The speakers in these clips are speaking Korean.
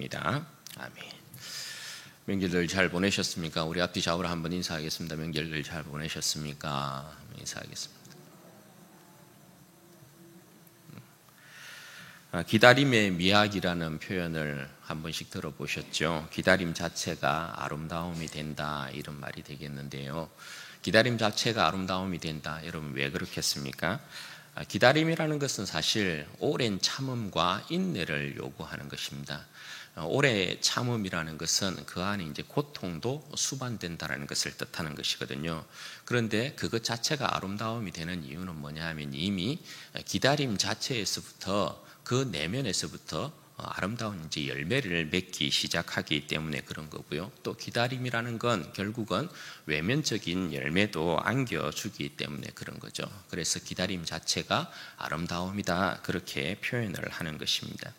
축원합니다. 아멘. 명절들 잘 보내셨습니까? 우리 앞뒤 좌우로 한번 인사하겠습니다. 명절들 잘 보내셨습니까? 인사하겠습니다. 기다림의 미학이라는 표현을 한 번씩 들어보셨죠? 기다림 자체가 아름다움이 된다, 이런 말이 되겠는데요. 기다림 자체가 아름다움이 된다. 여러분 왜 그렇겠습니까? 기다림이라는 것은 사실 오랜 참음과 인내를 요구하는 것입니다. 오래 참음이라는 것은 그 안에 이제 고통도 수반된다라는 것을 뜻하는 것이거든요. 그런데 그것 자체가 아름다움이 되는 이유는 뭐냐 하면 이미 기다림 자체에서부터 그 내면에서부터 아름다운 이제 열매를 맺기 시작하기 때문에 그런 거고요. 또 기다림이라는 건 결국은 외면적인 열매도 안겨주기 때문에 그런 거죠. 그래서 기다림 자체가 아름다움이다, 그렇게 표현을 하는 것입니다.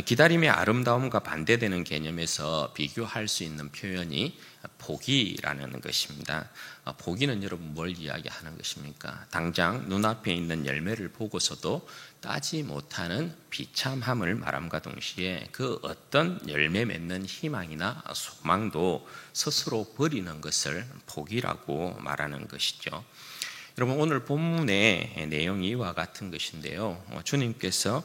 기다림의 아름다움과 반대되는 개념에서 비교할 수 있는 표현이 포기라는 것입니다. 포기는 여러분 뭘 이야기하는 것입니까? 당장 눈앞에 있는 열매를 보고서도 따지 못하는 비참함을 말함과 동시에 그 어떤 열매 맺는 희망이나 소망도 스스로 버리는 것을 포기라고 말하는 것이죠. 여러분 오늘 본문의 내용이 이와 같은 것인데요. 주님께서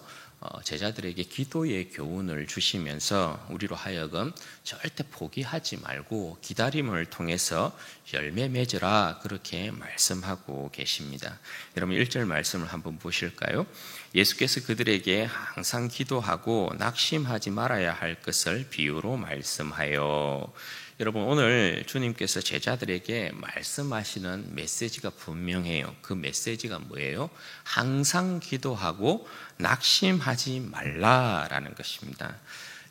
제자들에게 기도의 교훈을 주시면서 우리로 하여금 절대 포기하지 말고 기다림을 통해서 열매 맺으라, 그렇게 말씀하고 계십니다. 여러분 1절 말씀을 한번 보실까요? 예수께서 그들에게 항상 기도하고 낙심하지 말아야 할 것을 비유로 말씀하여. 여러분 오늘 주님께서 제자들에게 말씀하시는 메시지가 분명해요. 그 메시지가 뭐예요? 항상 기도하고 낙심하지 말라라는 것입니다.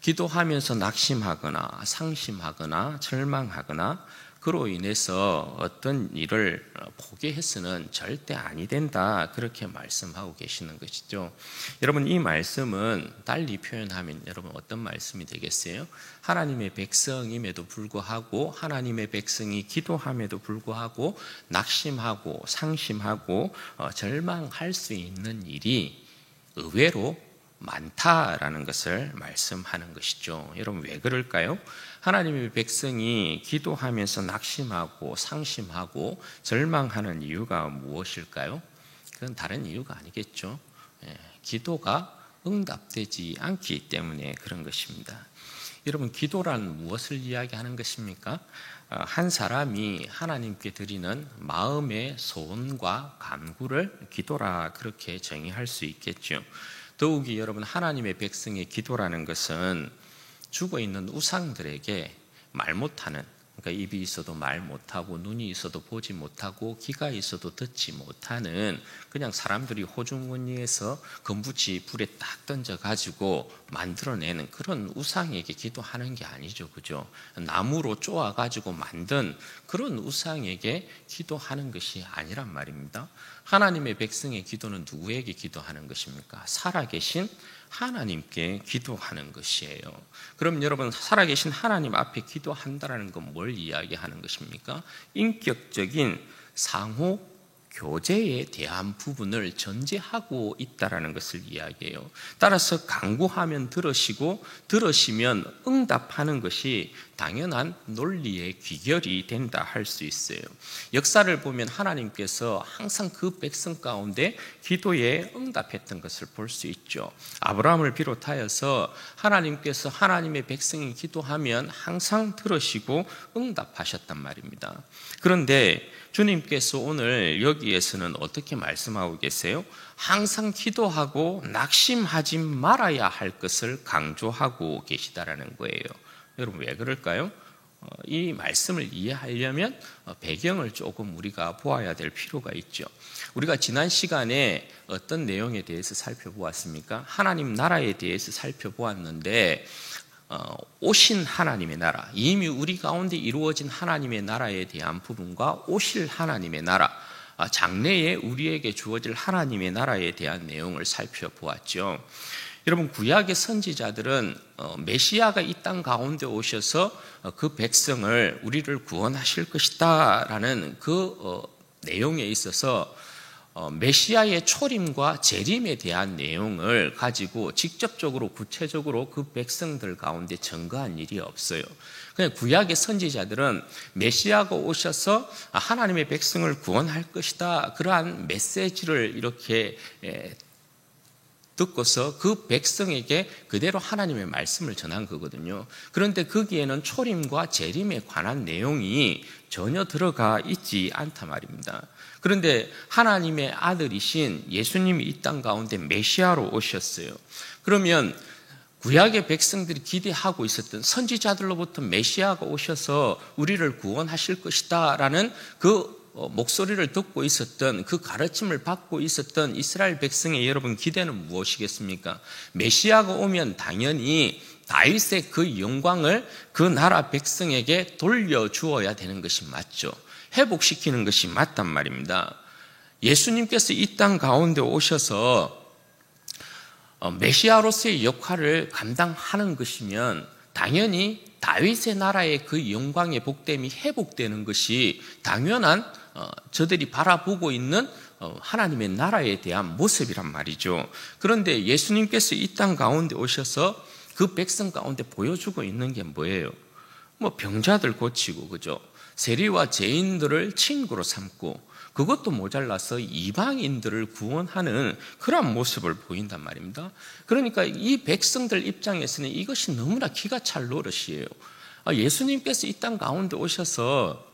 기도하면서 낙심하거나 상심하거나 절망하거나 그로 인해서 어떤 일을 포기해서는 절대 아니 된다, 그렇게 말씀하고 계시는 것이죠. 여러분 이 말씀은 달리 표현하면 여러분 어떤 말씀이 되겠어요? 하나님의 백성임에도 불구하고, 하나님의 백성이 기도함에도 불구하고 낙심하고 상심하고 절망할 수 있는 일이 의외로 많다라는 것을 말씀하는 것이죠. 여러분 왜 그럴까요? 하나님의 백성이 기도하면서 낙심하고 상심하고 절망하는 이유가 무엇일까요? 그건 다른 이유가 아니겠죠. 기도가 응답되지 않기 때문에 그런 것입니다. 여러분 기도란 무엇을 이야기하는 것입니까? 한 사람이 하나님께 드리는 마음의 소원과 간구를 기도라, 그렇게 정의할 수 있겠죠. 더욱이 여러분 하나님의 백성의 기도라는 것은 죽어있는 우상들에게 말 못하는, 그러니까 입이 있어도 말 못하고 눈이 있어도 보지 못하고 귀가 있어도 듣지 못하는, 그냥 사람들이 호주머니에서 금붙이 불에 딱 던져가지고 만들어내는 그런 우상에게 기도하는 게 아니죠. 그죠? 나무로 쪼아가지고 만든 그런 우상에게 기도하는 것이 아니란 말입니다. 하나님의 백성의 기도는 누구에게 기도하는 것입니까? 살아계신 하나님께 기도하는 것이에요. 그럼 여러분 살아계신 하나님 앞에 기도한다는 건 뭘 이야기하는 것입니까? 인격적인 상호 교제에 대한 부분을 전제하고 있다라는 것을 이야기해요. 따라서 간구하면 들으시고 들으시면 응답하는 것이 당연한 논리의 귀결이 된다 할 수 있어요. 역사를 보면 하나님께서 항상 그 백성 가운데 기도에 응답했던 것을 볼 수 있죠. 아브라함을 비롯하여서 하나님께서 하나님의 백성이 기도하면 항상 들으시고 응답하셨단 말입니다. 그런데 주님께서 오늘 여기에서는 어떻게 말씀하고 계세요? 항상 기도하고 낙심하지 말아야 할 것을 강조하고 계시다라는 거예요. 여러분 왜 그럴까요? 이 말씀을 이해하려면 배경을 조금 우리가 보아야 될 필요가 있죠. 우리가 지난 시간에 어떤 내용에 대해서 살펴보았습니까? 하나님 나라에 대해서 살펴보았는데 오신 하나님의 나라, 이미 우리 가운데 이루어진 하나님의 나라에 대한 부분과 오실 하나님의 나라, 장래에 우리에게 주어질 하나님의 나라에 대한 내용을 살펴보았죠. 여러분 구약의 선지자들은 메시아가 이 땅 가운데 오셔서 그 백성을, 우리를 구원하실 것이다 라는 그 내용에 있어서 메시아의 초림과 재림에 대한 내용을 가지고 직접적으로 구체적으로 그 백성들 가운데 증거한 일이 없어요. 그냥 구약의 선지자들은 메시아가 오셔서 하나님의 백성을 구원할 것이다, 그러한 메시지를 이렇게 듣고서 그 백성에게 그대로 하나님의 말씀을 전한 거거든요. 그런데 거기에는 초림과 재림에 관한 내용이 전혀 들어가 있지 않단 말입니다. 그런데 하나님의 아들이신 예수님이 이 땅 가운데 메시아로 오셨어요. 그러면 구약의 백성들이 기대하고 있었던, 선지자들로부터 메시아가 오셔서 우리를 구원하실 것이다 라는 그 목소리를 듣고 있었던, 그 가르침을 받고 있었던 이스라엘 백성의 여러분 기대는 무엇이겠습니까? 메시아가 오면 당연히 다윗의 그 영광을 그 나라 백성에게 돌려주어야 되는 것이 맞죠. 회복시키는 것이 맞단 말입니다. 예수님께서 이 땅 가운데 오셔서 메시아로서의 역할을 감당하는 것이면 당연히 다윗의 나라의 그 영광의 복됨이 회복되는 것이 당연한 저들이 바라보고 있는 하나님의 나라에 대한 모습이란 말이죠. 그런데 예수님께서 이 땅 가운데 오셔서 그 백성 가운데 보여주고 있는 게 뭐예요? 병자들 고치고, 그죠? 세리와 죄인들을 친구로 삼고, 그것도 모자라서 이방인들을 구원하는 그런 모습을 보인단 말입니다. 그러니까 이 백성들 입장에서는 이것이 너무나 기가 찰 노릇이에요. 예수님께서 이 땅 가운데 오셔서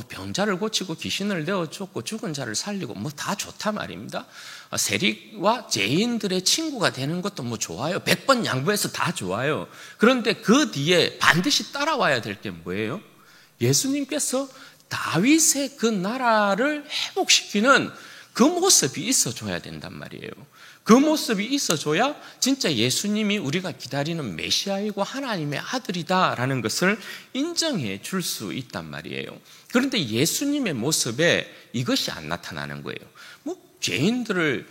병자를 고치고 귀신을 내어쫓고 죽은 자를 살리고 다 좋다 말입니다. 세리와 죄인들의 친구가 되는 것도 좋아요. 100번 양보해서 다 좋아요. 그런데 그 뒤에 반드시 따라와야 될 게 뭐예요? 예수님께서 다윗의 그 나라를 회복시키는 그 모습이 있어줘야 된단 말이에요. 그 모습이 있어줘야 진짜 예수님이 우리가 기다리는 메시아이고 하나님의 아들이다라는 것을 인정해 줄 수 있단 말이에요. 그런데 예수님의 모습에 이것이 안 나타나는 거예요. 죄인들을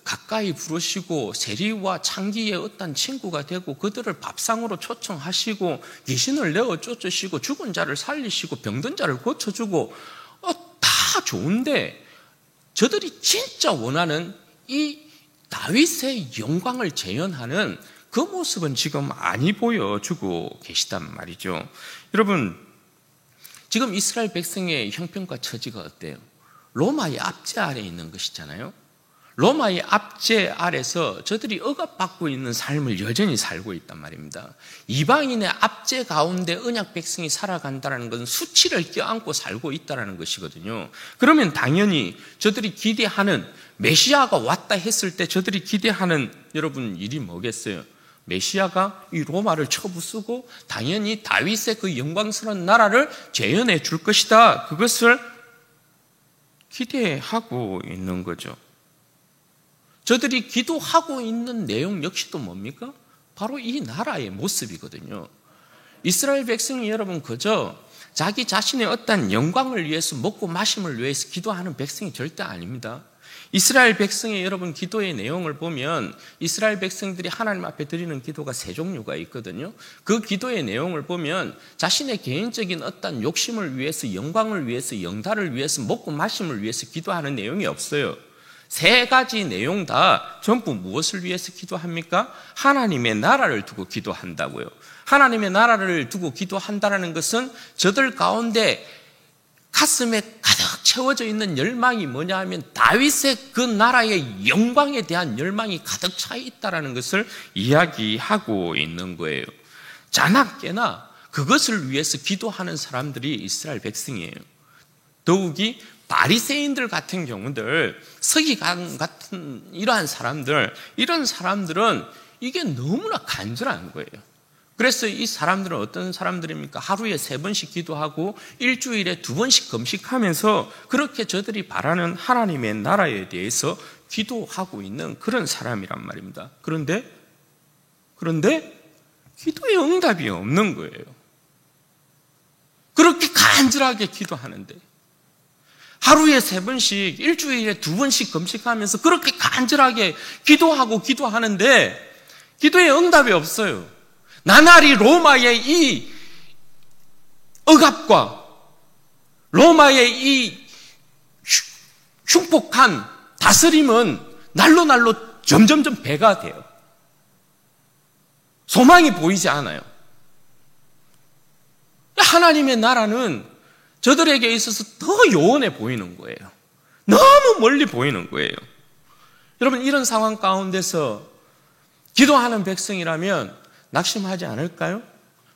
가까이 부르시고 세리와 창기의 어떤 친구가 되고 그들을 밥상으로 초청하시고 귀신을 내어 쫓으시고 죽은 자를 살리시고 병든 자를 고쳐주고 다 좋은데 저들이 진짜 원하는 이 다윗의 영광을 재현하는 그 모습은 지금 아니 보여주고 계시단 말이죠. 여러분, 지금 이스라엘 백성의 형편과 처지가 어때요? 로마의 압제 아래에 있는 것이잖아요. 로마의 압제 아래서 저들이 억압받고 있는 삶을 여전히 살고 있단 말입니다. 이방인의 압제 가운데 언약 백성이 살아간다는 것은 수치를 껴안고 살고 있다는 것이거든요. 그러면 당연히 저들이 기대하는 메시아가 왔다 했을 때 저들이 기대하는 여러분 일이 뭐겠어요? 메시아가 이 로마를 쳐부수고 당연히 다윗의 그 영광스러운 나라를 재현해 줄 것이다. 그것을 기대하고 있는 거죠. 저들이 기도하고 있는 내용 역시도 뭡니까? 바로 이 나라의 모습이거든요. 이스라엘 백성이 여러분 그저 자기 자신의 어떤 영광을 위해서 먹고 마심을 위해서 기도하는 백성이 절대 아닙니다. 이스라엘 백성의 여러분 기도의 내용을 보면 이스라엘 백성들이 하나님 앞에 드리는 기도가 세 종류가 있거든요. 그 기도의 내용을 보면 자신의 개인적인 어떤 욕심을 위해서, 영광을 위해서, 영달을 위해서, 먹고 마심을 위해서 기도하는 내용이 없어요. 세 가지 내용 다 전부 무엇을 위해서 기도합니까? 하나님의 나라를 두고 기도한다고요. 하나님의 나라를 두고 기도한다는 것은 저들 가운데 가슴에 가득 채워져 있는 열망이 뭐냐 하면 다윗의 그 나라의 영광에 대한 열망이 가득 차 있다는 것을 이야기하고 있는 거예요. 자나 깨나 그것을 위해서 기도하는 사람들이 이스라엘 백성이에요. 더욱이 바리새인들 같은 경우들, 서기관 같은 이러한 사람들, 이런 사람들은 이게 너무나 간절한 거예요. 그래서 이 사람들은 어떤 사람들입니까? 하루에 3번씩 기도하고 일주일에 2번씩 금식하면서 그렇게 저들이 바라는 하나님의 나라에 대해서 기도하고 있는 그런 사람이란 말입니다. 그런데 기도의 응답이 없는 거예요. 그렇게 간절하게 기도하는데 하루에 3번씩 일주일에 2번씩 금식하면서 그렇게 간절하게 기도하는데 기도의 응답이 없어요. 나날이 로마의 이 억압과 로마의 이 흉폭한 다스림은 날로 날로 점점점 배가 돼요. 소망이 보이지 않아요. 하나님의 나라는 저들에게 있어서 더 요원해 보이는 거예요. 너무 멀리 보이는 거예요. 여러분, 이런 상황 가운데서 기도하는 백성이라면 낙심하지 않을까요?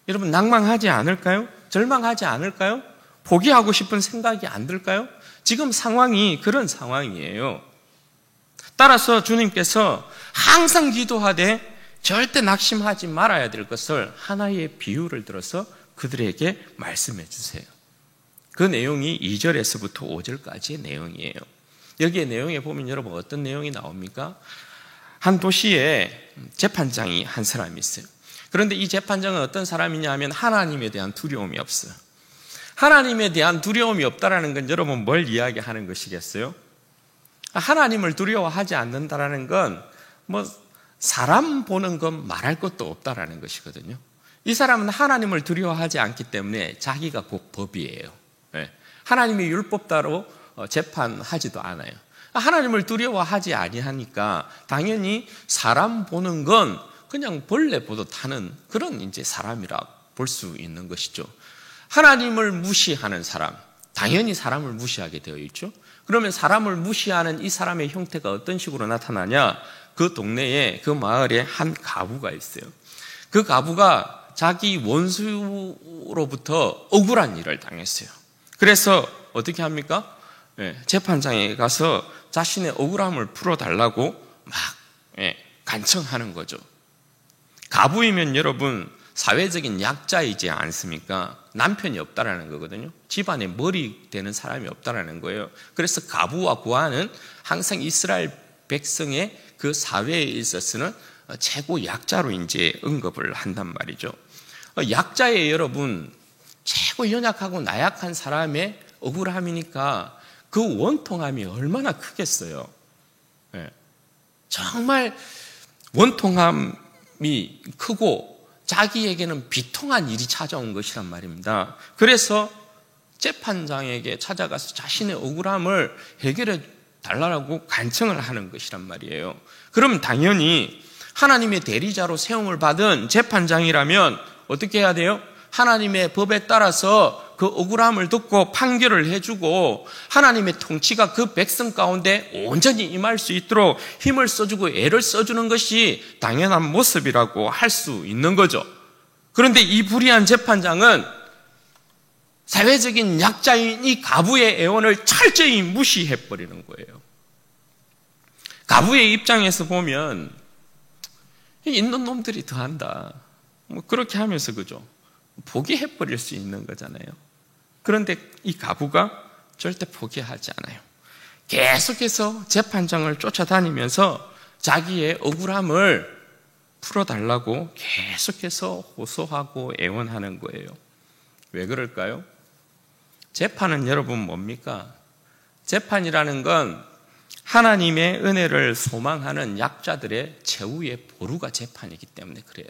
여러분, 낭망하지 않을까요? 절망하지 않을까요? 포기하고 싶은 생각이 안 들까요? 지금 상황이 그런 상황이에요. 따라서 주님께서 항상 기도하되 절대 낙심하지 말아야 될 것을 하나의 비유를 들어서 그들에게 말씀해 주세요. 그 내용이 2절에서부터 5절까지의 내용이에요. 여기에 내용에 보면 여러분 어떤 내용이 나옵니까? 한 도시에 재판장이 한 사람이 있어요. 그런데 이 재판장은 어떤 사람이냐 하면 하나님에 대한 두려움이 없어요. 하나님에 대한 두려움이 없다라는 건 여러분 뭘 이야기하는 것이겠어요? 하나님을 두려워하지 않는다라는 건 사람 보는 건 말할 것도 없다라는 것이거든요. 이 사람은 하나님을 두려워하지 않기 때문에 자기가 곧 법이에요. 하나님의 율법대로 재판하지도 않아요. 하나님을 두려워하지 아니하니까 당연히 사람 보는 건 그냥 벌레 보듯 하는 그런 이제 사람이라 볼 수 있는 것이죠. 하나님을 무시하는 사람, 당연히 사람을 무시하게 되어 있죠. 그러면 사람을 무시하는 이 사람의 형태가 어떤 식으로 나타나냐? 그 동네에, 그 마을에 한 가부가 있어요. 그 가부가 자기 원수로부터 억울한 일을 당했어요. 그래서 어떻게 합니까? 재판장에 가서 자신의 억울함을 풀어달라고 막 간청하는 거죠. 가부이면 여러분 사회적인 약자이지 않습니까? 남편이 없다라는 거거든요. 집안에 머리 되는 사람이 없다라는 거예요. 그래서 가부와 고아는 항상 이스라엘 백성의 그 사회에 있어서는 최고 약자로 이제 언급을 한단 말이죠. 약자의 여러분 최고 연약하고 나약한 사람의 억울함이니까 그 원통함이 얼마나 크겠어요. 정말 원통함이 크고 자기에게는 비통한 일이 찾아온 것이란 말입니다. 그래서 재판장에게 찾아가서 자신의 억울함을 해결해 달라고 간청을 하는 것이란 말이에요. 그럼 당연히 하나님의 대리자로 세움을 받은 재판장이라면 어떻게 해야 돼요? 하나님의 법에 따라서 그 억울함을 듣고 판결을 해주고 하나님의 통치가 그 백성 가운데 온전히 임할 수 있도록 힘을 써주고 애를 써주는 것이 당연한 모습이라고 할 수 있는 거죠. 그런데 이 불의한 재판장은 사회적인 약자인 이 가부의 애원을 철저히 무시해버리는 거예요. 가부의 입장에서 보면 있는 놈들이 더한다. 그렇게 하면서 그죠? 포기해버릴 수 있는 거잖아요. 그런데 이 가부가 절대 포기하지 않아요. 계속해서 재판장을 쫓아다니면서 자기의 억울함을 풀어달라고 계속해서 호소하고 애원하는 거예요. 왜 그럴까요? 재판은 여러분 뭡니까? 재판이라는 건 하나님의 은혜를 소망하는 약자들의 최후의 보루가 재판이기 때문에 그래요.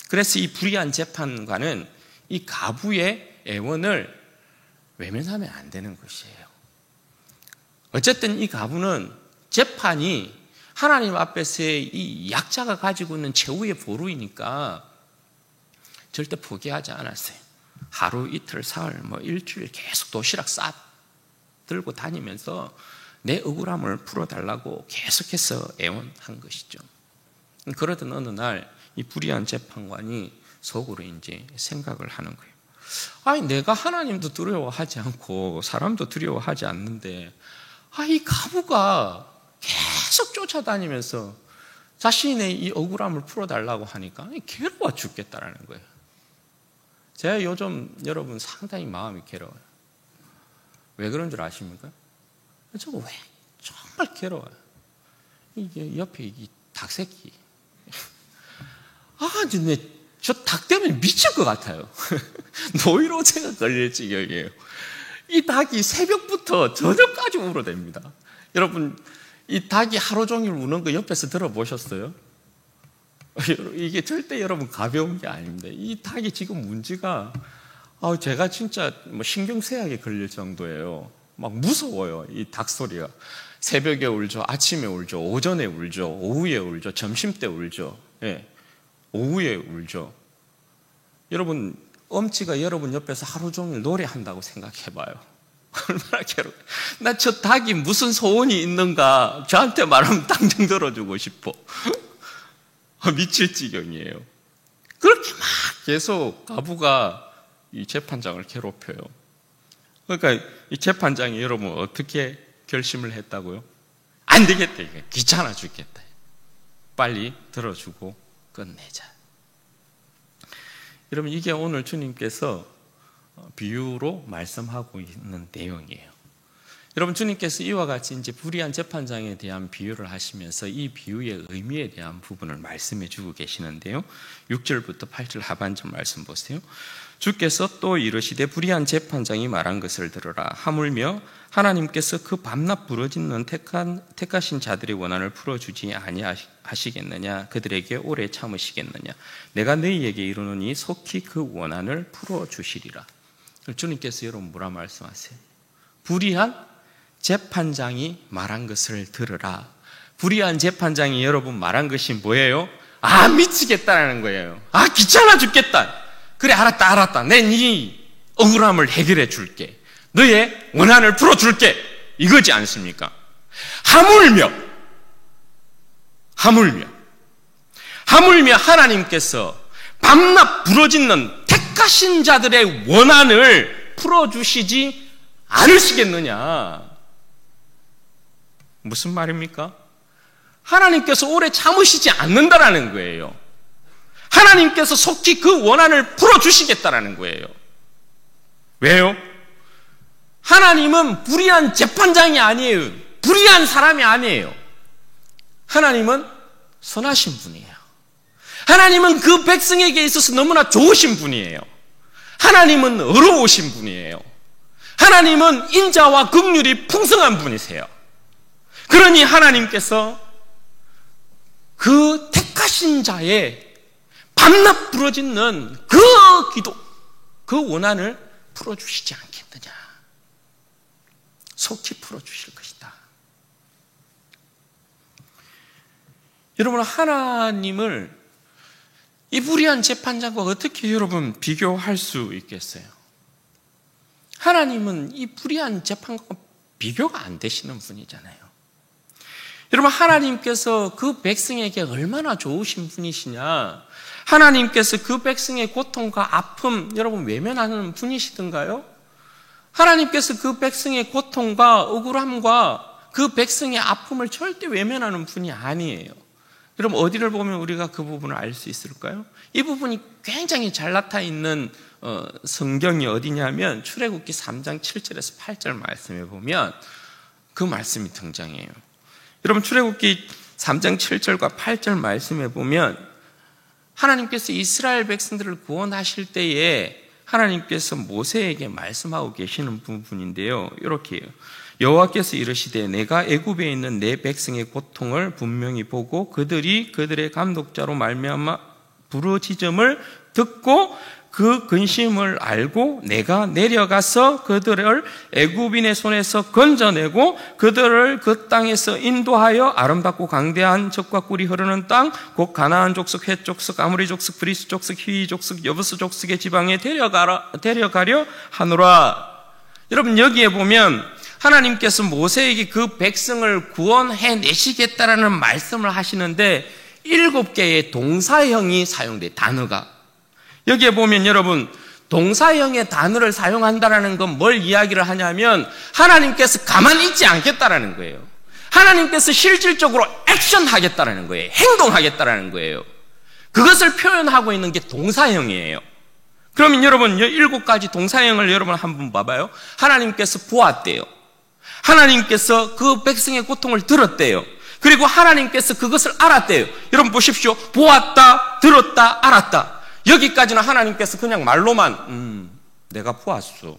그래서 이 불의한 재판관은 이 가부의 애원을 외면하면 안 되는 것이에요. 어쨌든 이 가부는 재판이 하나님 앞에서의 이 약자가 가지고 있는 최후의 보루이니까 절대 포기하지 않았어요. 하루, 이틀, 사흘, 일주일 계속 도시락 싸 들고 다니면서 내 억울함을 풀어달라고 계속해서 애원한 것이죠. 그러던 어느 날 이 불의한 재판관이 속으로 이제 생각을 하는 거예요. 아니, 내가 하나님도 두려워하지 않고 사람도 두려워하지 않는데, 이 가부가 계속 쫓아다니면서 자신의 이 억울함을 풀어달라고 하니까 괴로워 죽겠다라는 거예요. 제가 요즘 여러분 상당히 마음이 괴로워요. 왜 그런 줄 아십니까? 저거 왜 정말 괴로워요. 이게 옆에 이 닭새끼. 저 닭 때문에 미칠 것 같아요. 노이로제가 걸릴 지경이에요. 이 닭이 새벽부터 저녁까지 울어댑니다. 여러분, 이 닭이 하루 종일 우는 거 옆에서 들어보셨어요? 이게 절대 여러분 가벼운 게 아닙니다. 이 닭이 지금 문제가 제가 진짜 신경쇠약에 걸릴 정도예요. 막 무서워요. 이 닭 소리가. 새벽에 울죠. 아침에 울죠. 오전에 울죠. 오후에 울죠. 점심때 울죠. 예. 오후에 울죠. 여러분, 엄치가 여러분 옆에서 하루 종일 노래한다고 생각해봐요. 얼마나 괴로워. 나 저 닭이 무슨 소원이 있는가 저한테 말하면 당장 들어주고 싶어. 미칠 지경이에요. 그렇게 막 계속 가부가 이 재판장을 괴롭혀요. 그러니까 이 재판장이 여러분 어떻게 결심을 했다고요? 안 되겠다. 이게 귀찮아 죽겠다. 빨리 들어주고 끝내자. 여러분, 이게 오늘 주님께서 비유로 말씀하고 있는 내용이에요. 여러분, 주님께서 이와 같이 이제 불의한 재판장에 대한 비유를 하시면서 이 비유의 의미에 대한 부분을 말씀해 주고 계시는데요. 6절부터 8절 하반절 말씀 보세요. 주께서 또 이르시되 불의한 재판장이 말한 것을 들으라. 하물며 하나님께서 그 밤낮 부르짖는 택하신 자들의 원한을 풀어주지 아니하시겠느냐? 그들에게 오래 참으시겠느냐? 내가 너희에게 이르노니 속히 그 원한을 풀어주시리라. 주님께서 여러분 뭐라 말씀하세요? 불의한 재판장이 말한 것을 들으라. 불의한 재판장이 여러분 말한 것이 뭐예요? 아, 미치겠다라는 거예요. 아, 귀찮아 죽겠다. 그래, 알았다. 내 네 억울함을 해결해 줄게. 너의 원한을 풀어줄게. 이거지 않습니까? 하물며 하나님께서 밤낮 부르짖는 택하신 자들의 원한을 풀어주시지 않으시겠느냐? 무슨 말입니까? 하나님께서 오래 참으시지 않는다라는 거예요. 하나님께서 속히 그 원한을 풀어주시겠다라는 거예요. 왜요? 하나님은 불의한 재판장이 아니에요. 불의한 사람이 아니에요. 하나님은 선하신 분이에요. 하나님은 그 백성에게 있어서 너무나 좋으신 분이에요. 하나님은 의로우신 분이에요. 하나님은 인자와 긍휼이 풍성한 분이세요. 그러니 하나님께서 그 택하신 자의 밤낮 부르짖는 그 기도, 그 원한을 풀어주시지 않겠느냐? 속히 풀어주실 것이다. 여러분, 하나님을 이 불의한 재판장과 어떻게 여러분 비교할 수 있겠어요? 하나님은 이 불의한 재판과 비교가 안 되시는 분이잖아요. 여러분, 하나님께서 그 백성에게 얼마나 좋으신 분이시냐? 하나님께서 그 백성의 고통과 아픔, 여러분 외면하는 분이시던가요? 하나님께서 그 백성의 고통과 억울함과 그 백성의 아픔을 절대 외면하는 분이 아니에요. 여러분, 어디를 보면 우리가 그 부분을 알 수 있을까요? 이 부분이 굉장히 잘 나타나 있는 성경이 어디냐면 출애굽기 3장 7절에서 8절 말씀에 보면 그 말씀이 등장해요. 여러분, 출애굽기 3장 7절과 8절 말씀에 보면 하나님께서 이스라엘 백성들을 구원하실 때에 하나님께서 모세에게 말씀하고 계시는 부분인데요. 이렇게요. 여호와께서 이르시되 내가 애굽에 있는 내 백성의 고통을 분명히 보고 그들이 그들의 감독자로 말미암아 부르짖음을 듣고 그 근심을 알고 내가 내려가서 그들을 애굽인의 손에서 건져내고 그들을 그 땅에서 인도하여 아름답고 강대한 젖과 꿀이 흐르는 땅 곧 가나안 족속, 헷 족속, 아모리 족속, 브리스 족속, 히위 족속, 여부스 족속의 지방에 데려가려 하노라. 여러분, 여기에 보면 하나님께서 모세에게 그 백성을 구원해 내시겠다라는 말씀을 하시는데 7개의 동사형이 사용돼, 단어가. 여기에 보면 여러분, 동사형의 단어를 사용한다라는 건 뭘 이야기를 하냐면 하나님께서 가만히 있지 않겠다라는 거예요. 하나님께서 실질적으로 액션하겠다라는 거예요. 행동하겠다라는 거예요. 그것을 표현하고 있는 게 동사형이에요. 그러면 여러분, 7가지 동사형을 여러분 한번 봐봐요. 하나님께서 보았대요. 하나님께서 그 백성의 고통을 들었대요. 그리고 하나님께서 그것을 알았대요. 여러분 보십시오. 보았다, 들었다, 알았다. 여기까지는 하나님께서 그냥 말로만 내가 보았어,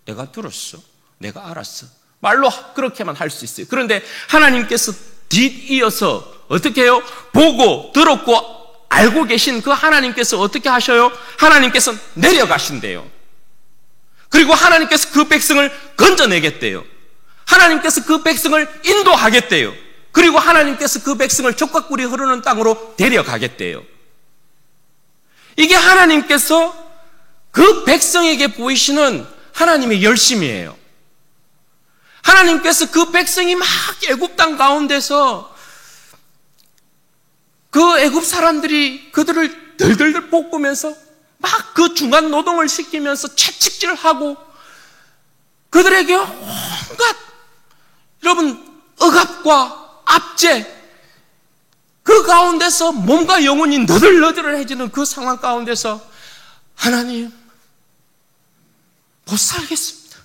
내가 들었어, 내가 알았어, 말로 그렇게만 할 수 있어요. 그런데 하나님께서 뒤이어서 어떻게 해요? 보고 들었고 알고 계신 그 하나님께서 어떻게 하셔요? 하나님께서 내려가신대요. 그리고 하나님께서 그 백성을 건져내겠대요. 하나님께서 그 백성을 인도하겠대요. 그리고 하나님께서 그 백성을 젖과 꿀이 흐르는 땅으로 데려가겠대요. 이게 하나님께서 그 백성에게 보이시는 하나님의 열심이에요. 하나님께서 그 백성이 막 애굽 땅 가운데서 그 애굽 사람들이 그들을 들들들 볶으면서 막 그 중간 노동을 시키면서 채찍질하고 그들에게 온갖 여러분 억압과 압제 그 가운데서 몸과 영혼이 너덜너덜해지는 그 상황 가운데서 하나님 못 살겠습니다.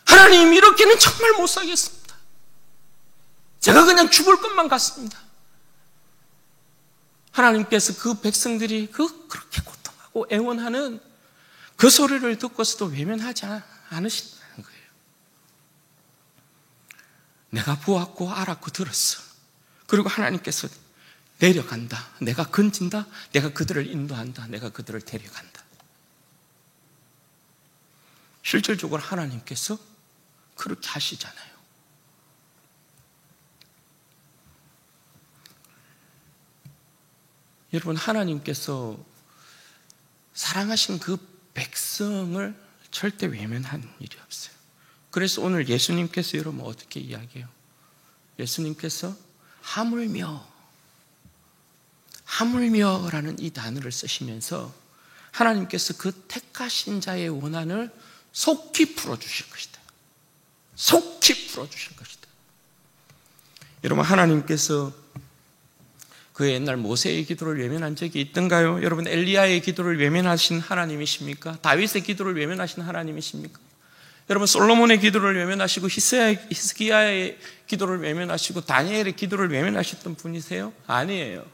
하나님 이렇게는 정말 못 살겠습니다. 제가 그냥 죽을 것만 같습니다. 하나님께서 그 백성들이 그렇게 고통하고 애원하는 그 소리를 듣고서도 외면하지 않으신다는 거예요. 내가 보았고 알았고 들었어. 그리고 하나님께서 내려간다. 내가 건진다. 내가 그들을 인도한다. 내가 그들을 데려간다. 실질적으로 하나님께서 그렇게 하시잖아요. 여러분, 하나님께서 사랑하신 그 백성을 절대 외면한 일이 없어요. 그래서 오늘 예수님께서 여러분 어떻게 이야기해요? 예수님께서 하물며라는 이 단어를 쓰시면서 하나님께서 그 택하신 자의 원한을 속히 풀어주실 것이다. 속히 풀어주실 것이다. 여러분, 하나님께서 그 옛날 모세의 기도를 외면한 적이 있던가요? 여러분, 엘리야의 기도를 외면하신 하나님이십니까? 다윗의 기도를 외면하신 하나님이십니까? 여러분, 솔로몬의 기도를 외면하시고 히스기야의 기도를 외면하시고 다니엘의 기도를 외면하셨던 분이세요? 아니에요.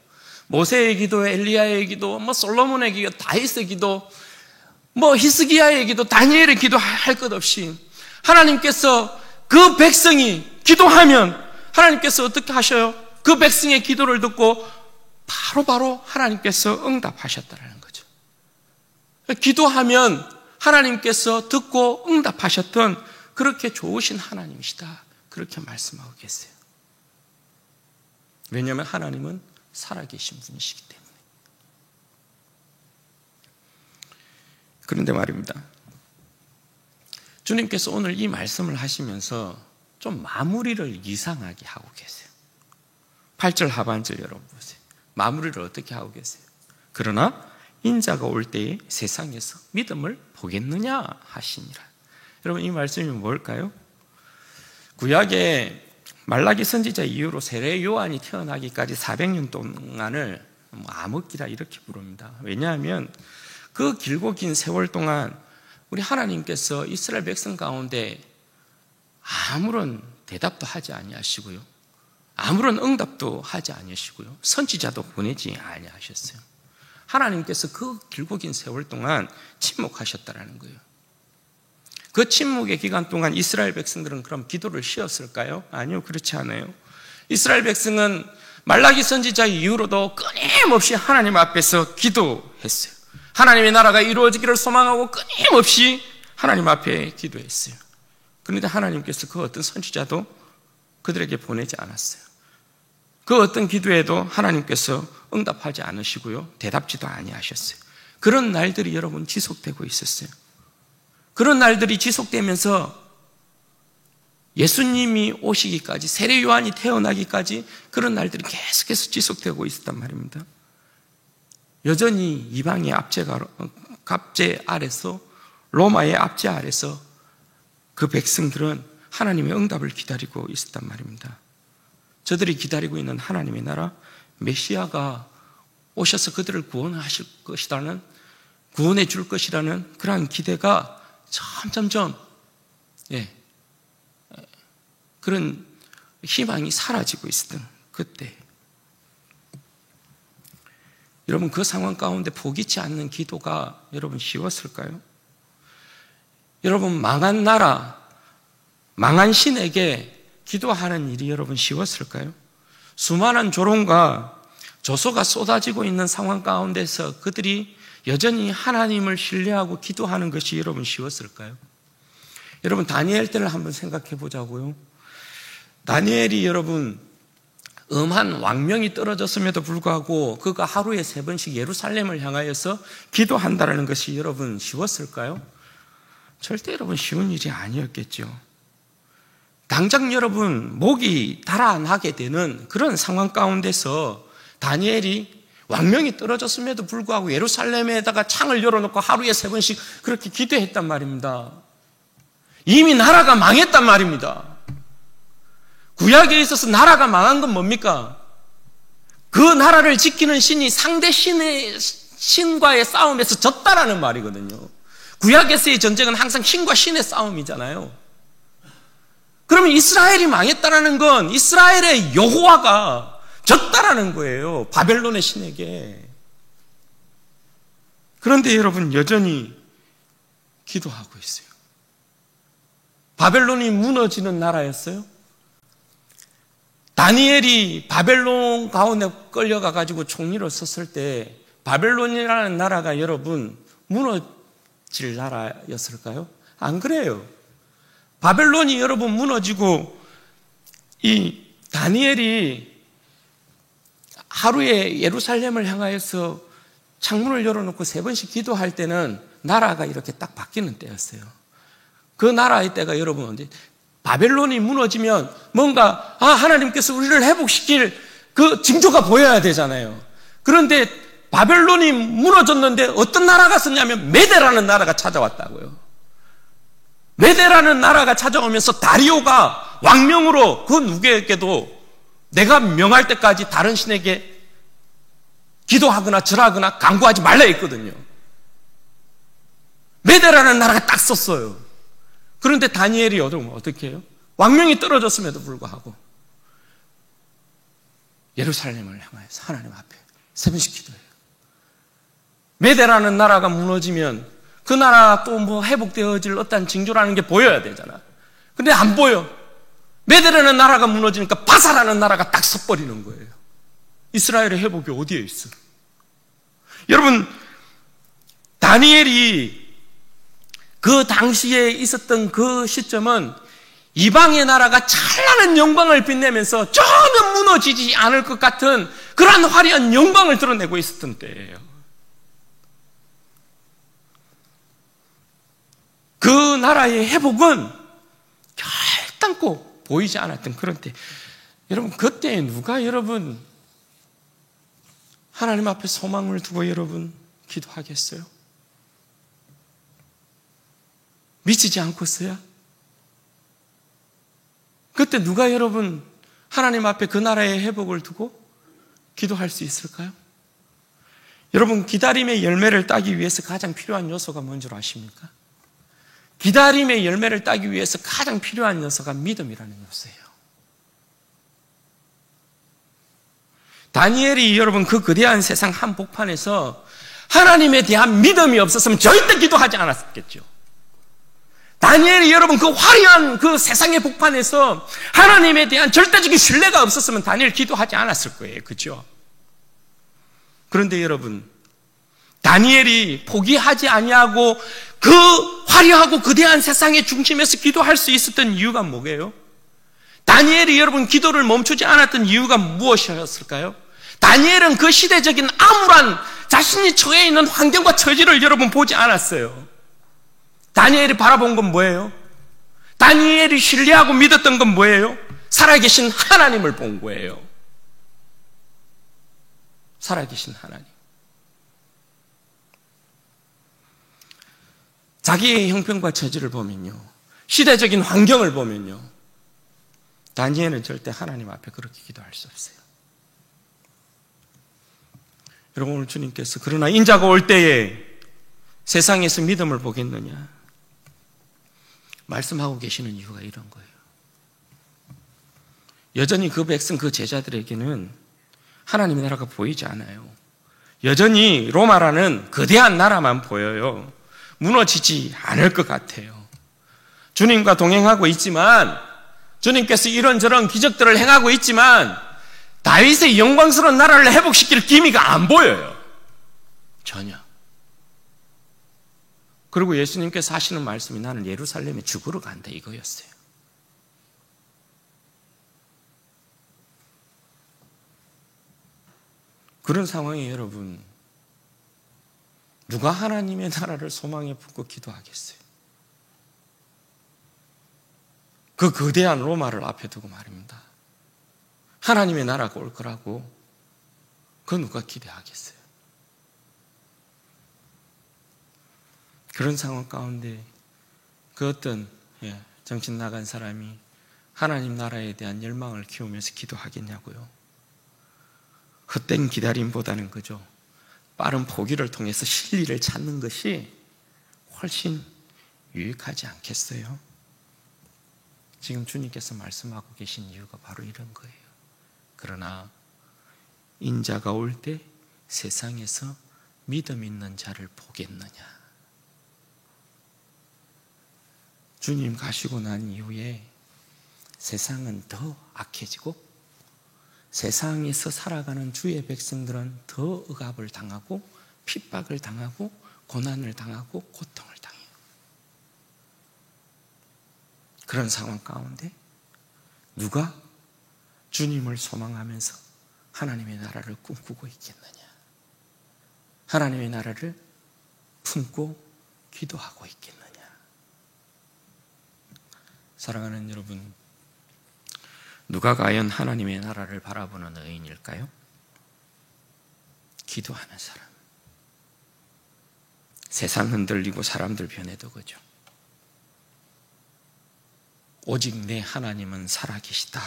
모세의 기도, 엘리야의 기도, 솔로몬의 기도, 다윗의 기도, 히스기야의 기도, 다니엘의 기도 할 것 없이 하나님께서 그 백성이 기도하면 하나님께서 어떻게 하셔요? 그 백성의 기도를 듣고 바로 하나님께서 응답하셨다는 거죠. 기도하면 하나님께서 듣고 응답하셨던 그렇게 좋으신 하나님이시다. 그렇게 말씀하고 계세요. 왜냐하면 하나님은 살아계신 분이시기 때문에. 그런데 말입니다. 주님께서 오늘 이 말씀을 하시면서 좀 마무리를 이상하게 하고 계세요. 8절 하반절 여러분 보세요. 마무리를 어떻게 하고 계세요? 그러나 인자가 올 때에 세상에서 믿음을 보겠느냐 하시니라. 여러분, 이 말씀이 뭘까요? 구약에 말라기 선지자 이후로 세례 요한이 태어나기까지 400년 동안을 암흑기라 이렇게 부릅니다. 왜냐하면 그 길고 긴 세월 동안 우리 하나님께서 이스라엘 백성 가운데 아무런 대답도 하지 아니하시고요, 아무런 응답도 하지 아니하시고요, 선지자도 보내지 아니하셨어요. 하나님께서 그 길고 긴 세월 동안 침묵하셨다라는 거예요. 그 침묵의 기간 동안 이스라엘 백성들은 그럼 기도를 쉬었을까요? 아니요, 그렇지 않아요. 이스라엘 백성은 말라기 선지자 이후로도 끊임없이 하나님 앞에서 기도했어요. 하나님의 나라가 이루어지기를 소망하고 끊임없이 하나님 앞에 기도했어요. 그런데 하나님께서 그 어떤 선지자도 그들에게 보내지 않았어요. 그 어떤 기도에도 하나님께서 응답하지 않으시고요, 대답지도 아니하셨어요. 그런 날들이 여러분 지속되고 있었어요. 그런 날들이 지속되면서 예수님이 오시기까지, 세례 요한이 태어나기까지 그런 날들이 계속해서 지속되고 있었단 말입니다. 여전히 이방의 압제 아래서, 로마의 압제 아래서 그 백성들은 하나님의 응답을 기다리고 있었단 말입니다. 저들이 기다리고 있는 하나님의 나라, 메시아가 오셔서 그들을 구원하실 것이라는, 구원해 줄 것이라는 그러한 기대가 점점점 그런 희망이 사라지고 있었던 그때, 여러분 그 상황 가운데 포기치 않는 기도가 여러분 쉬웠을까요? 여러분 망한 나라, 망한 신에게 기도하는 일이 여러분 쉬웠을까요? 수많은 조롱과 조소가 쏟아지고 있는 상황 가운데서 그들이 여전히 하나님을 신뢰하고 기도하는 것이 여러분 쉬웠을까요? 여러분 다니엘 때를 한번 생각해 보자고요. 다니엘이 여러분 엄한 왕명이 떨어졌음에도 불구하고 그가 하루에 3번씩 예루살렘을 향하여서 기도한다는 것이 여러분 쉬웠을까요? 절대 여러분 쉬운 일이 아니었겠죠. 당장 여러분 목이 달아나게 되는 그런 상황 가운데서 다니엘이 왕명이 떨어졌음에도 불구하고 예루살렘에다가 창을 열어놓고 하루에 3번씩 그렇게 기도했단 말입니다. 이미 나라가 망했단 말입니다. 구약에 있어서 나라가 망한 건 뭡니까? 그 나라를 지키는 신이 상대 신과의 싸움에서 졌다라는 말이거든요. 구약에서의 전쟁은 항상 신과 신의 싸움이잖아요. 그러면 이스라엘이 망했다라는 건 이스라엘의 여호와가 졌다라는 거예요. 바벨론의 신에게. 그런데 여러분 여전히 기도하고 있어요. 바벨론이 무너지는 나라였어요. 다니엘이 바벨론 가운데 끌려가가지고 총리로 섰을 때 바벨론이라는 나라가 여러분 무너질 나라였을까요? 안 그래요. 바벨론이 여러분 무너지고 이 다니엘이 하루에 예루살렘을 향하여서 창문을 열어놓고 3번씩 기도할 때는 나라가 이렇게 딱 바뀌는 때였어요. 그 나라의 때가 여러분 언제? 바벨론이 무너지면 뭔가 하나님께서 우리를 회복시킬 그 징조가 보여야 되잖아요. 그런데 바벨론이 무너졌는데 어떤 나라가 썼냐면 메대라는 나라가 찾아왔다고요. 메대라는 나라가 찾아오면서 다리오가 왕명으로 그 누구에게도 내가 명할 때까지 다른 신에게 기도하거나 절하거나 간구하지 말라 했거든요. 메대라는 나라가 딱 썼어요. 그런데 다니엘이 어떻게 해요? 왕명이 떨어졌음에도 불구하고 예루살렘을 향하여서 하나님 앞에 3번씩 기도해요. 메대라는 나라가 무너지면 그 나라 또 뭐 회복되어질 어떤 징조라는 게 보여야 되잖아. 근데 안 보여. 메대라는 나라가 무너지니까 바사라는 나라가 딱 서버리는 거예요. 이스라엘의 회복이 어디에 있어? 여러분 다니엘이 그 당시에 있었던 그 시점은 이방의 나라가 찬란한 영광을 빛내면서 전혀 무너지지 않을 것 같은 그러한 화려한 영광을 드러내고 있었던 때예요. 그 나라의 회복은 결단코 보이지 않았던 그런 때. 여러분 그때 누가 여러분 하나님 앞에 소망을 두고 여러분 기도하겠어요? 미치지 않고서야? 그때 누가 여러분 하나님 앞에 그 나라의 회복을 두고 기도할 수 있을까요? 여러분 기다림의 열매를 따기 위해서 가장 필요한 요소가 뭔 줄 아십니까? 기다림의 열매를 따기 위해서 가장 필요한 요소가 믿음이라는 요소예요. 다니엘이 여러분 그 거대한 세상 한복판에서 하나님에 대한 믿음이 없었으면 절대 기도하지 않았겠죠. 다니엘이 여러분 그 화려한 그 세상의 복판에서 하나님에 대한 절대적인 신뢰가 없었으면 다니엘 기도하지 않았을 거예요. 그렇죠? 그런데 여러분 다니엘이 포기하지 아니하고 그 화려하고 거대한 세상의 중심에서 기도할 수 있었던 이유가 뭐게요? 다니엘이 여러분 기도를 멈추지 않았던 이유가 무엇이었을까요? 다니엘은 그 시대적인 암울한 자신이 처해 있는 환경과 처지를 여러분 보지 않았어요. 다니엘이 바라본 건 뭐예요? 다니엘이 신뢰하고 믿었던 건 뭐예요? 살아계신 하나님을 본 거예요. 살아계신 하나님. 자기의 형편과 처지를 보면요, 시대적인 환경을 보면요, 다니엘은 절대 하나님 앞에 그렇게 기도할 수 없어요. 여러분 오늘 주님께서 그러나 인자가 올 때에 세상에서 믿음을 보겠느냐 말씀하고 계시는 이유가 이런 거예요. 여전히 그 백성, 그 제자들에게는 하나님의 나라가 보이지 않아요. 여전히 로마라는 거대한 나라만 보여요. 무너지지 않을 것 같아요. 주님과 동행하고 있지만, 주님께서 이런저런 기적들을 행하고 있지만 다윗의 영광스러운 나라를 회복시킬 기미가 안 보여요. 전혀. 그리고 예수님께서 하시는 말씀이 나는 예루살렘에 죽으러 간다 이거였어요. 그런 상황에 여러분, 누가 하나님의 나라를 소망에 품고 기도하겠어요? 그 거대한 로마를 앞에 두고 말입니다. 하나님의 나라가 올 거라고 그 누가 기대하겠어요? 그런 상황 가운데 그 어떤 정신 나간 사람이 하나님 나라에 대한 열망을 키우면서 기도하겠냐고요? 헛된 기다림보다는 그죠, 빠른 포기를 통해서 진리를 찾는 것이 훨씬 유익하지 않겠어요? 지금 주님께서 말씀하고 계신 이유가 바로 이런 거예요. 그러나 인자가 올 때 세상에서 믿음 있는 자를 보겠느냐? 주님 가시고 난 이후에 세상은 더 악해지고 세상에서 살아가는 주의 백성들은 더 억압을 당하고 핍박을 당하고 고난을 당하고 고통을 당해요. 그런 상황 가운데 누가 주님을 소망하면서 하나님의 나라를 꿈꾸고 있겠느냐? 하나님의 나라를 품고 기도하고 있겠느냐? 사랑하는 여러분, 누가 과연 하나님의 나라를 바라보는 의인일까요? 기도하는 사람. 세상 흔들리고 사람들 변해도 그죠. 오직 내 하나님은 살아계시다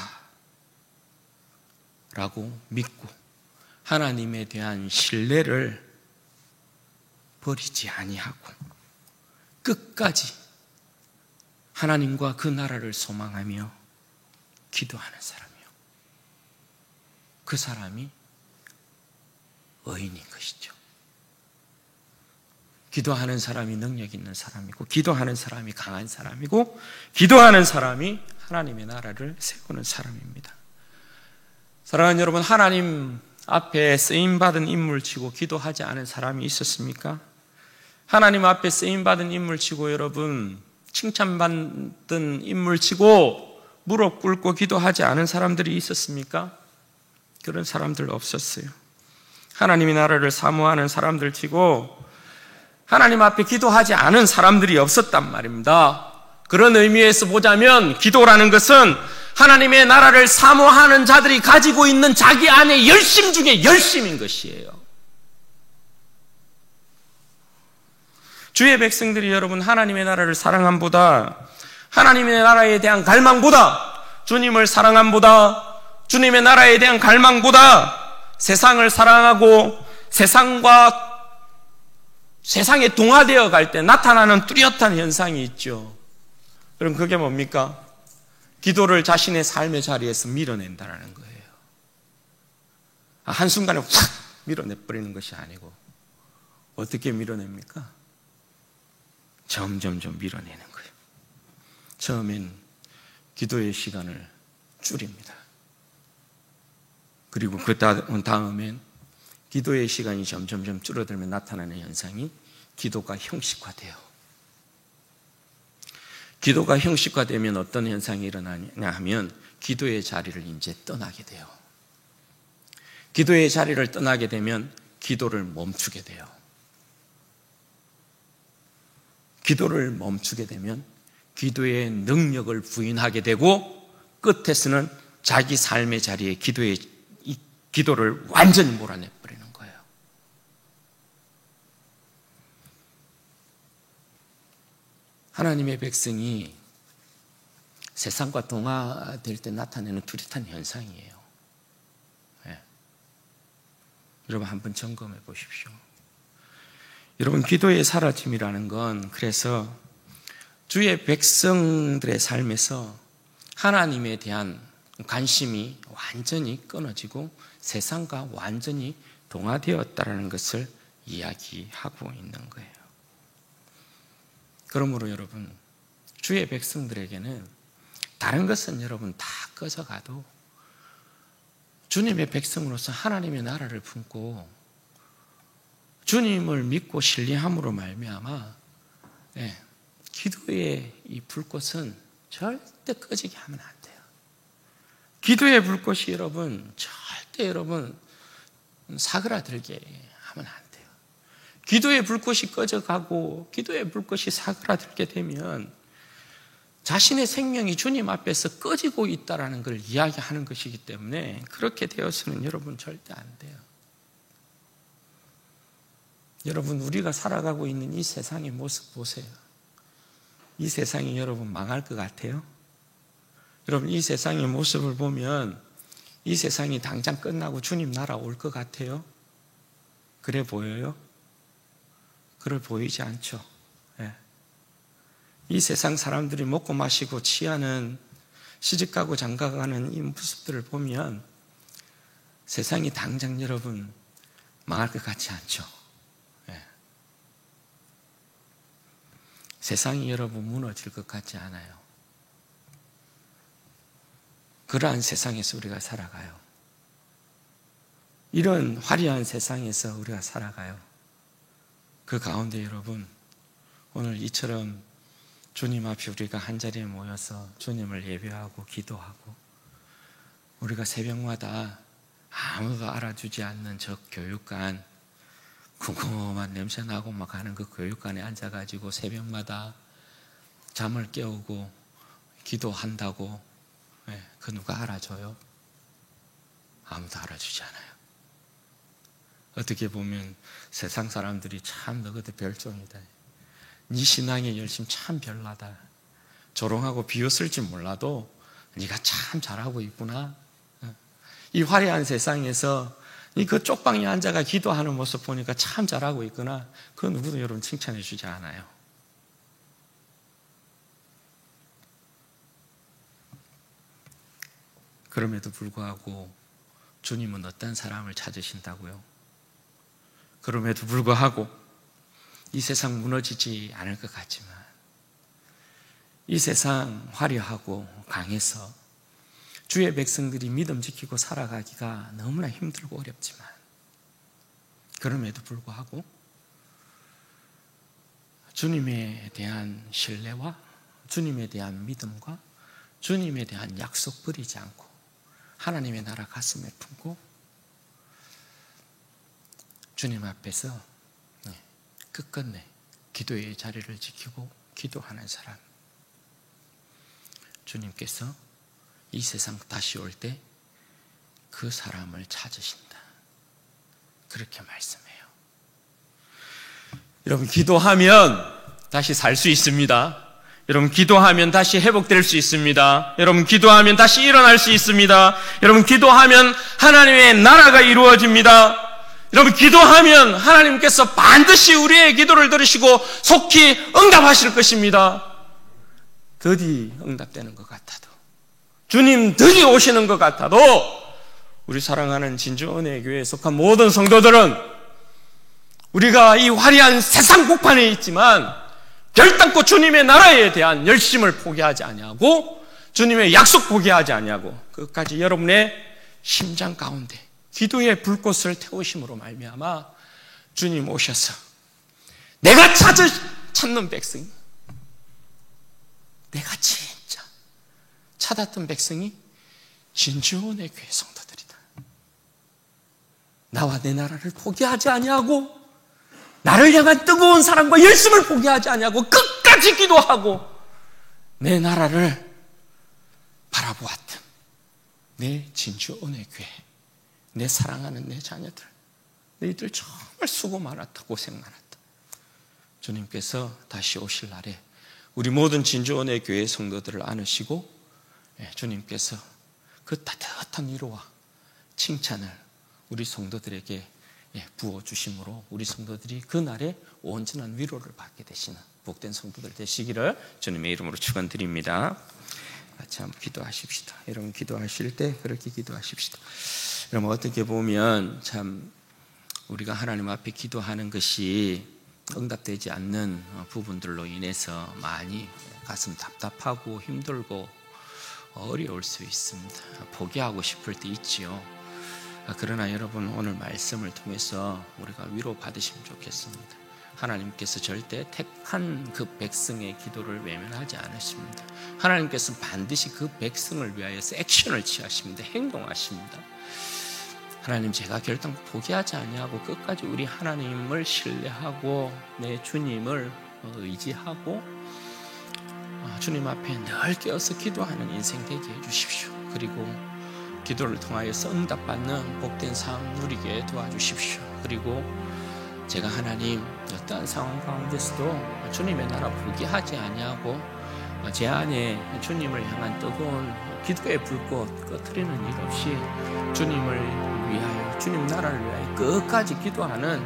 라고 믿고 하나님에 대한 신뢰를 버리지 아니하고 끝까지 하나님과 그 나라를 소망하며 기도하는 사람이요, 그 사람이 의인인 것이죠. 기도하는 사람이 능력 있는 사람이고, 기도하는 사람이 강한 사람이고, 기도하는 사람이 하나님의 나라를 세우는 사람입니다. 사랑하는 여러분, 하나님 앞에 쓰임받은 인물치고 기도하지 않은 사람이 있었습니까? 하나님 앞에 쓰임받은 인물치고 여러분, 칭찬받은 인물치고 무릎 꿇고 기도하지 않은 사람들이 있었습니까? 그런 사람들 없었어요. 하나님의 나라를 사모하는 사람들 치고 하나님 앞에 기도하지 않은 사람들이 없었단 말입니다. 그런 의미에서 보자면 기도라는 것은 하나님의 나라를 사모하는 자들이 가지고 있는 자기 안의 열심 중에 열심인 것이에요. 주의 백성들이 여러분 하나님의 나라를 사랑함보다, 하나님의 나라에 대한 갈망보다, 주님을 사랑함보다, 주님의 나라에 대한 갈망보다 세상을 사랑하고 세상에 동화되어 갈 때 나타나는 뚜렷한 현상이 있죠. 그럼 그게 뭡니까? 기도를 자신의 삶의 자리에서 밀어낸다는 거예요. 한순간에 확 밀어내버리는 것이 아니고 어떻게 밀어냅니까? 점점점 밀어내는 거예요. 처음엔 기도의 시간을 줄입니다. 그리고 그 다음엔 기도의 시간이 점점점 줄어들면 나타나는 현상이 기도가 형식화돼요. 기도가 형식화되면 어떤 현상이 일어나냐 하면 기도의 자리를 이제 떠나게 돼요. 기도의 자리를 떠나게 되면 기도를 멈추게 돼요. 기도를 멈추게 되면 기도의 능력을 부인하게 되고 끝에서는 자기 삶의 자리에 기도를 완전히 몰아내버리는 거예요. 하나님의 백성이 세상과 동화될 때 나타내는 뚜렷한 현상이에요. 네. 여러분 한번 점검해 보십시오. 여러분 기도의 사라짐이라는 건 그래서 주의 백성들의 삶에서 하나님에 대한 관심이 완전히 끊어지고 세상과 완전히 동화되었다는 것을 이야기하고 있는 거예요. 그러므로 여러분 주의 백성들에게는 다른 것은 여러분 다 꺼져가도 주님의 백성으로서 하나님의 나라를 품고 주님을 믿고 신뢰함으로 말미암아 기도의 이 불꽃은 절대 꺼지게 하면 안 돼요. 기도의 불꽃이 여러분 절대 여러분 사그라들게 하면 안 돼요. 기도의 불꽃이 꺼져가고 기도의 불꽃이 사그라들게 되면 자신의 생명이 주님 앞에서 꺼지고 있다는 걸 이야기하는 것이기 때문에 그렇게 되어서는 여러분 절대 안 돼요. 여러분, 우리가 살아가고 있는 이 세상의 모습 보세요. 이 세상이 여러분 망할 것 같아요? 여러분, 이 세상의 모습을 보면 이 세상이 당장 끝나고 주님 나라 올 것 같아요? 그래 보여요? 그래 보이지 않죠? 이 세상 사람들이 먹고 마시고 취하는, 시집가고 장가가는 이 모습들을 보면 세상이 당장 여러분 망할 것 같지 않죠? 세상이 여러분 무너질 것 같지 않아요. 그러한 세상에서 우리가 살아가요. 이런 화려한 세상에서 우리가 살아가요. 그 가운데 여러분, 오늘 이처럼 주님 앞에 우리가 한자리에 모여서 주님을 예배하고 기도하고, 우리가 새벽마다 아무도 알아주지 않는 저 교육관, 궁금한 냄새 나고 막 하는 그 교육관에 앉아가지고 새벽마다 잠을 깨우고 기도한다고, 그 누가 알아줘요? 아무도 알아주지 않아요. 어떻게 보면 세상 사람들이 참 너희들 별종이다, 네 신앙의 열심 참 별나다, 조롱하고 비웃을지 몰라도 네가 참 잘하고 있구나. 이 화려한 세상에서 그 쪽방에 앉아가 기도하는 모습 보니까 참 잘하고 있구나. 그 누구도 여러분 칭찬해 주지 않아요. 그럼에도 불구하고 주님은 어떤 사람을 찾으신다고요? 그럼에도 불구하고 이 세상 무너지지 않을 것 같지만, 이 세상 화려하고 강해서 주의 백성들이 믿음 지키고 살아가기가 너무나 힘들고 어렵지만, 그럼에도 불구하고 주님에 대한 신뢰와 주님에 대한 믿음과 주님에 대한 약속 버리지 않고 하나님의 나라 가슴에 품고 주님 앞에서 끝끝내 기도의 자리를 지키고 기도하는 사람, 주님께서 이 세상 다시 올 때 그 사람을 찾으신다, 그렇게 말씀해요. 여러분, 기도하면 다시 살 수 있습니다. 여러분, 기도하면 다시 회복될 수 있습니다. 여러분, 기도하면 다시 일어날 수 있습니다. 여러분, 기도하면 하나님의 나라가 이루어집니다. 여러분, 기도하면 하나님께서 반드시 우리의 기도를 들으시고 속히 응답하실 것입니다. 더디 응답되는 것 같아도, 주님 드디어 오시는 것 같아도, 우리 사랑하는 진주은혜교회에 속한 모든 성도들은 우리가 이 화려한 세상 복판에 있지만 결단코 주님의 나라에 대한 열심을 포기하지 아니하고 주님의 약속 포기하지 아니하고 끝까지 여러분의 심장 가운데 기도의 불꽃을 태우심으로 말미암아 주님 오셔서 내가 찾는 백성이, 내가 진짜 찾았던 백성이 진주원의 교회 성도들이다. 나와 내 나라를 포기하지 아니하고 나를 향한 뜨거운 사랑과 열심을 포기하지 아니하고 끝까지 기도하고 내 나라를 바라보았던 내 진주원의 교회, 내 사랑하는 내 자녀들, 너희들 정말 수고 많았다, 고생 많았다. 주님께서 다시 오실 날에 우리 모든 진주원의 교회 성도들을 안으시고 주님께서 그 따뜻한 위로와 칭찬을 우리 성도들에게 부어주심으로 우리 성도들이 그 날에 온전한 위로를 받게 되시는 복된 성도들 되시기를 주님의 이름으로 축원드립니다. 같이 한번 기도하십시다. 여러분, 기도하실 때 그렇게 기도하십시다. 여러분, 어떻게 보면 참 우리가 하나님 앞에 기도하는 것이 응답되지 않는 부분들로 인해서 많이 가슴 답답하고 힘들고 어려울 수 있습니다. 포기하고 싶을 때 있지요. 그러나 여러분, 오늘 말씀을 통해서 우리가 위로 받으시면 좋겠습니다. 하나님께서 절대 택한 그 백성의 기도를 외면하지 않으십니다. 하나님께서 반드시 그 백성을 위하여서 액션을 취하십니다. 행동하십니다. 하나님, 제가 결단 포기하지 아니하고 끝까지 우리 하나님을 신뢰하고 내 주님을 의지하고 주님 앞에 늘 깨어서 기도하는 인생 되게 해주십시오. 그리고 기도를 통하여서 응답받는 복된 삶 누리게 도와주십시오. 그리고 제가 하나님 어떠한 상황 가운데서도 주님의 나라 포기하지 아니하고 제 안에 주님을 향한 뜨거운 기도의 불꽃 꺼트리는 일 없이 주님을 위하여, 주님 나라를 위하여 끝까지 기도하는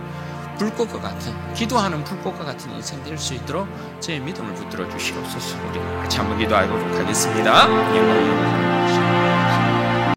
불꽃과 같은, 기도하는 불꽃과 같은 인생 될 수 있도록 제 믿음을 붙들어 주시옵소서. 우리 같이 한번 기도하도록 하겠습니다.